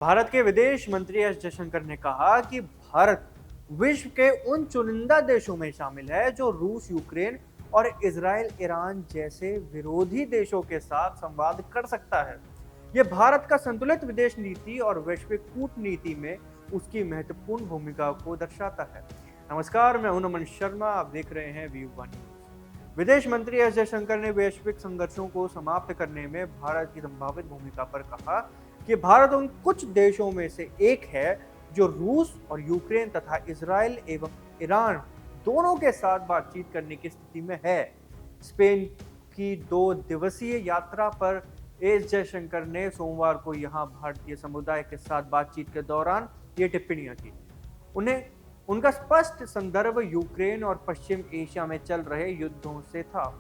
भारत के विदेश मंत्री एस जयशंकर ने कहा कि भारत विश्व के उन चुनिंदा देशों में शामिल है जो रूस, यूक्रेन और इजराइल, ईरान जैसे विरोधी देशों के साथ संवाद कर सकता है। यह भारत का संतुलित विदेश नीति और वैश्विक कूटनीति में उसकी महत्वपूर्ण भूमिका को दर्शाता है। नमस्कार, मैं हूं नमन शर्मा, आप देख रहे हैं व्यू वन न्यूज। विदेश मंत्री एस जयशंकर ने वैश्विक संघर्षों को समाप्त करने में भारत की संभावित भूमिका पर कहा कि भारत उन कुछ देशों में से एक है जो रूस और यूक्रेन तथा इजराइल एवं ईरान दोनों के साथ बातचीत करने की स्थिति में है। स्पेन की 2 दिवसीय यात्रा पर एस जयशंकर ने सोमवार को यहां भारतीय समुदाय के साथ बातचीत के दौरान ये टिप्पणियां की। उन्हें उनका स्पष्ट संदर्भ यूक्रेन और पश्चिम एशिया में चल रहे युद्धों से था।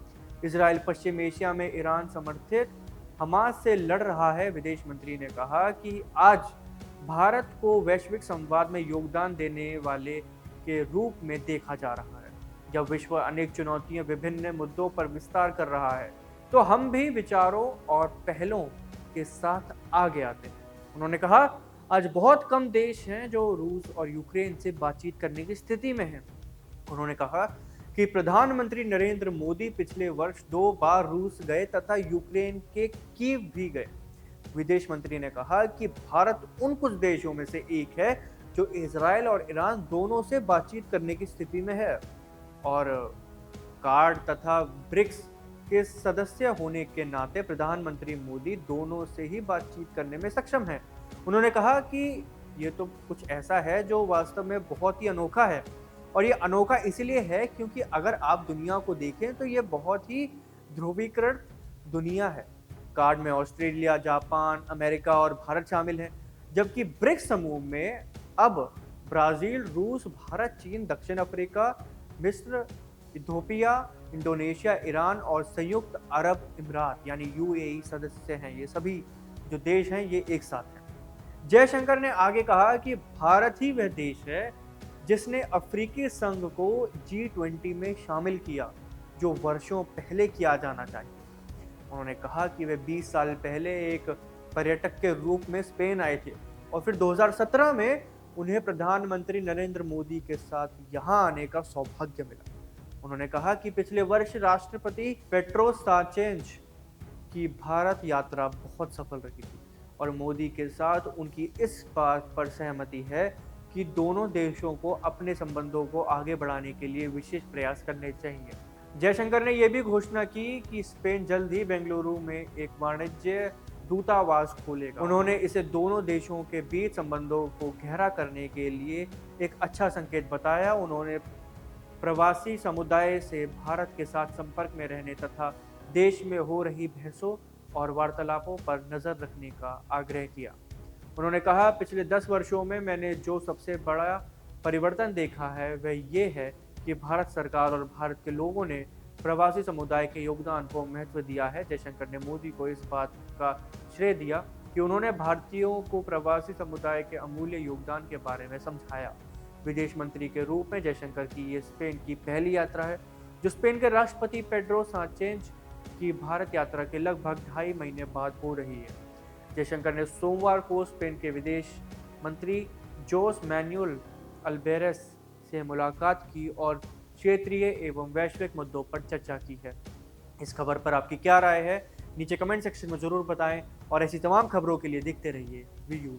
इजराइल पश्चिम एशिया में ईरान समर्थित हमास से लड़ रहा है। विदेश मंत्री ने कहा कि आज भारत को वैश्विक संवाद में योगदान देने वाले के रूप में देखा जा रहा है। जब विश्व अनेक चुनौतियां विभिन्न मुद्दों पर विस्तार कर रहा है, तो हम भी विचारों और पहलों के साथ आगे आते हैं। उन्होंने कहा, आज बहुत कम देश हैं जो रूस और यूक्रेन से बातचीत करने की स्थिति में हैं। उन्होंने कहा कि प्रधानमंत्री नरेंद्र मोदी पिछले वर्ष 2 बार रूस गए तथा यूक्रेन के कीव भी गए। विदेश मंत्री ने कहा कि भारत उन कुछ देशों में से एक है जो इजराइल और ईरान दोनों से बातचीत करने की स्थिति में है और कार्ड तथा ब्रिक्स के सदस्य होने के नाते प्रधानमंत्री मोदी दोनों से ही बातचीत करने में सक्षम है। उन्होंने कहा कि ये तो कुछ ऐसा है जो वास्तव में बहुत ही अनोखा है और ये अनोखा इसलिए है क्योंकि अगर आप दुनिया को देखें तो ये बहुत ही ध्रुवीकृत दुनिया है। कार्ड में ऑस्ट्रेलिया, जापान, अमेरिका और भारत शामिल हैं, जबकि ब्रिक्स समूह में अब ब्राजील, रूस, भारत, चीन, दक्षिण अफ्रीका, मिस्र, इथियोपिया, इंडोनेशिया, ईरान और संयुक्त अरब अमीरात यानी यूएई सदस्य हैं। ये सभी जो देश हैं ये एक साथ हैं। जयशंकर ने आगे कहा कि भारत ही वह देश है जिसने अफ्रीकी संघ को G20 में शामिल किया, जो वर्षों पहले किया जाना चाहिए। उन्होंने कहा कि वे 20 साल पहले एक पर्यटक के रूप में स्पेन आए थे और फिर 2017 में उन्हें प्रधानमंत्री नरेंद्र मोदी के साथ यहां आने का सौभाग्य मिला। उन्होंने कहा कि पिछले वर्ष राष्ट्रपति पेट्रो सांचेज की भारत यात्रा बहुत सफल रही थी और मोदी के साथ उनकी इस बात पर सहमति है कि दोनों देशों को अपने संबंधों को आगे बढ़ाने के लिए विशेष प्रयास करने चाहिए। जयशंकर ने यह भी घोषणा की कि स्पेन जल्द ही बेंगलुरु में एक वाणिज्य दूतावास खोलेगा। उन्होंने इसे दोनों देशों के बीच संबंधों को गहरा करने के लिए एक अच्छा संकेत बताया। उन्होंने प्रवासी समुदाय से भारत के साथ संपर्क में रहने तथा देश में हो रही बहसों और वार्तालापों पर नजर रखने का आग्रह किया। उन्होंने कहा, पिछले 10 वर्षों में मैंने जो सबसे बड़ा परिवर्तन देखा है वह ये है कि भारत सरकार और भारत के लोगों ने प्रवासी समुदाय के योगदान को महत्व दिया है। जयशंकर ने मोदी को इस बात का श्रेय दिया कि उन्होंने भारतीयों को प्रवासी समुदाय के अमूल्य योगदान के बारे में समझाया। विदेश मंत्री के रूप में जयशंकर की ये स्पेन की पहली यात्रा है, जो स्पेन के राष्ट्रपति पेड्रो सांचेज की भारत यात्रा के लगभग 2.5 महीने बाद हो रही है। जयशंकर ने सोमवार को स्पेन के विदेश मंत्री जोस मैनुएल अल्बेरेस से मुलाकात की और क्षेत्रीय एवं वैश्विक मुद्दों पर चर्चा की है। इस खबर पर आपकी क्या राय है, नीचे कमेंट सेक्शन में जरूर बताएं और ऐसी तमाम खबरों के लिए देखते रहिए व्यू वन।